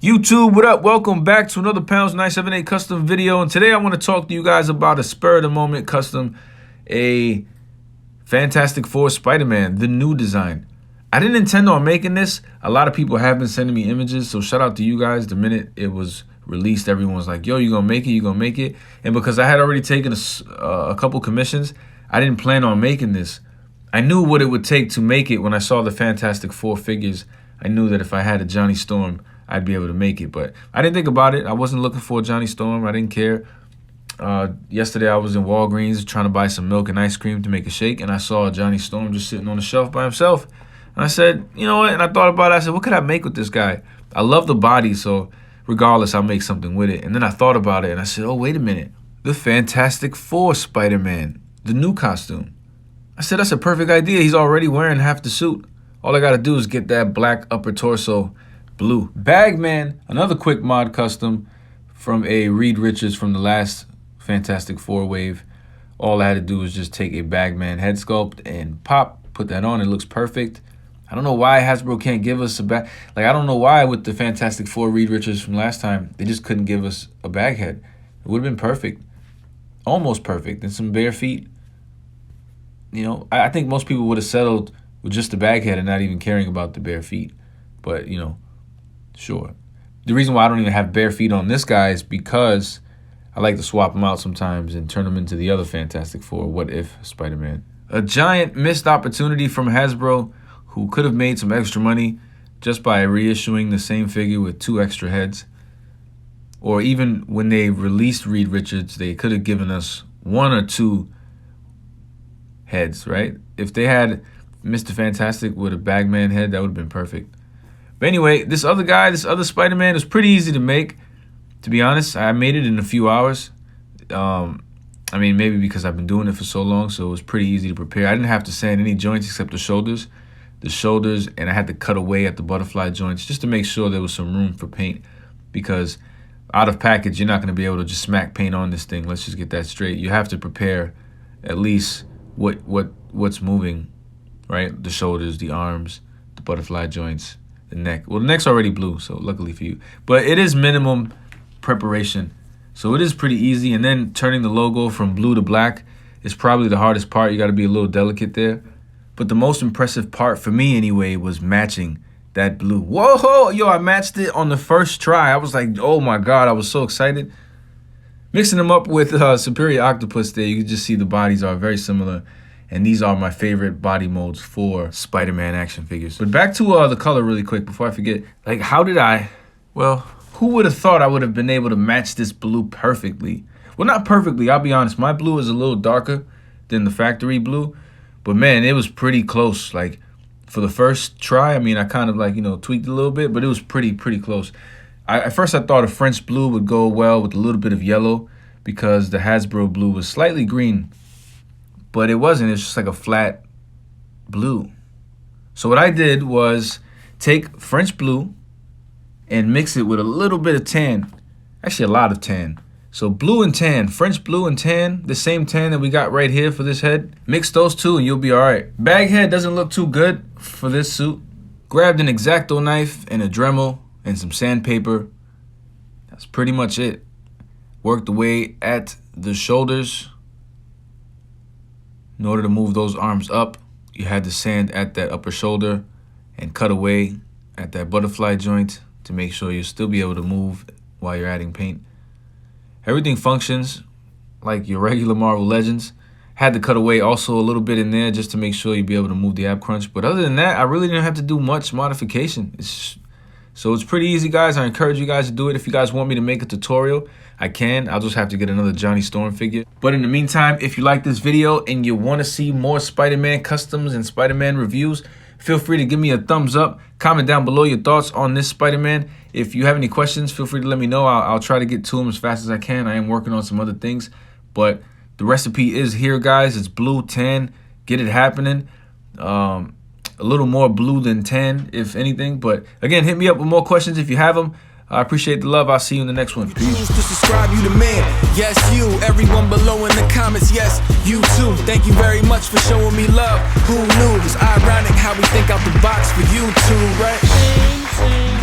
YouTube, what up? Welcome back to another Pounds 978 custom video. And today I want to talk to you guys about a spur of the moment custom, a Fantastic Four Spider-Man, the new design. I didn't intend on making this. A lot of people have been sending me images, so shout out to you guys. The minute it was released, everyone was like, yo, you gonna make it, you gonna make it. And because I had already taken a couple commissions, I didn't plan on making this. I knew what it would take to make it when I saw the Fantastic Four figures. I knew that if I had a Johnny Storm, I'd be able to make it, but I didn't think about it. I wasn't looking for a Johnny Storm. I didn't care. Yesterday I was in Walgreens trying to buy some milk and ice cream to make a shake, and I saw a Johnny Storm just sitting on the shelf by himself. And I said, you know what? And I thought about it. I said, what could I make with this guy? I love the body, so regardless, I'll make something with it. And then I thought about it, and I said, oh, wait a minute. The Fantastic Four Spider-Man, the new costume. I said, that's a perfect idea. He's already wearing half the suit. All I got to do is get that black upper torso blue. Bagman, another quick mod custom from a Reed Richards from the last Fantastic Four wave. All I had to do was just take a Bagman head sculpt and put that on. It looks perfect. I don't know why Hasbro can't give us a bag. Like, I don't know why with the Fantastic Four Reed Richards from last time, they just couldn't give us a bag head. It would have been perfect. Almost perfect. And some bare feet. You know, I think most people would have settled with just the bag head and not even caring about the bare feet. But, you know, sure. The reason why I don't even have bare feet on this guy is because I like to swap them out sometimes and turn them into the other Fantastic Four, What If Spider-Man. A giant missed opportunity from Hasbro, who could have made some extra money just by reissuing the same figure with 2 extra heads. Or even when they released Reed Richards, they could have given us 1 or 2 heads, right? If they had Mr. Fantastic with a Bagman head, that would have been perfect. But anyway, this other guy, this other Spider-Man, is pretty easy to make. To be honest, I made it in a few hours. I mean, maybe because I've been doing it for so long, so it was pretty easy to prepare. I didn't have to sand any joints except the shoulders, and I had to cut away at the butterfly joints just to make sure there was some room for paint, because out of package, you're not going to be able to just smack paint on this thing. Let's just get that straight. You have to prepare at least what's moving, right? The shoulders, the arms, the butterfly joints, the neck. Well, the neck's already blue, so luckily for you. But it is minimum preparation. So it is pretty easy. And then turning the logo from blue to black is probably the hardest part. You got to be a little delicate there. But the most impressive part for me anyway was matching that blue. Whoa, yo, I matched it on the first try. I was like, oh my God, I was so excited. Mixing them up with Superior Octopus there, you can just see the bodies are very similar. And these are my favorite body molds for Spider-Man action figures. But back to the color really quick before I forget. Like, how did well, who would have thought I would have been able to match this blue perfectly? Well, not perfectly, I'll be honest. My blue is a little darker than the factory blue. But man, it was pretty close. Like, for the first try, I mean, I kind of like, you know, tweaked a little bit, but it was pretty close. At first, I thought a French blue would go well with a little bit of yellow because the Hasbro blue was slightly green. But it wasn't. It's just like a flat blue. So what I did was take French blue and mix it with a little bit of tan. Actually, a lot of tan. So blue and tan, French blue and tan, the same tan that we got right here for this head. Mix those two and you'll be all right. Bag head doesn't look too good for this suit. Grabbed an X-Acto knife and a Dremel and some sandpaper. That's pretty much it. Worked away at the shoulders. In order to move those arms up, you had to sand at that upper shoulder and cut away at that butterfly joint to make sure you'll still be able to move while you're adding paint. Everything functions like your regular Marvel Legends. Had to cut away also a little bit in there just to make sure you'd be able to move the ab crunch. But other than that, I really didn't have to do much modification. So it's pretty easy, guys. I encourage you guys to do it. If you guys want me to make a tutorial, I can. I'll just have to get another Johnny Storm figure. But in the meantime, if you like this video and you want to see more Spider-Man customs and Spider-Man reviews, feel free to give me a thumbs up. Comment down below your thoughts on this Spider-Man. If you have any questions, feel free to let me know. I'll try to get to them as fast as I can. I am working on some other things. But the recipe is here, guys. It's blue, tan. Get it happening. A little more blue than tan, if anything. But again, hit me up with more questions if you have them. I appreciate the love. I'll see you in the next one. Peace. To subscribe, you the man. Yes, you. Everyone below in the comments. Yes, you too. Thank you very much for showing me love. Who knew? It's ironic how we think out the box for you too, right?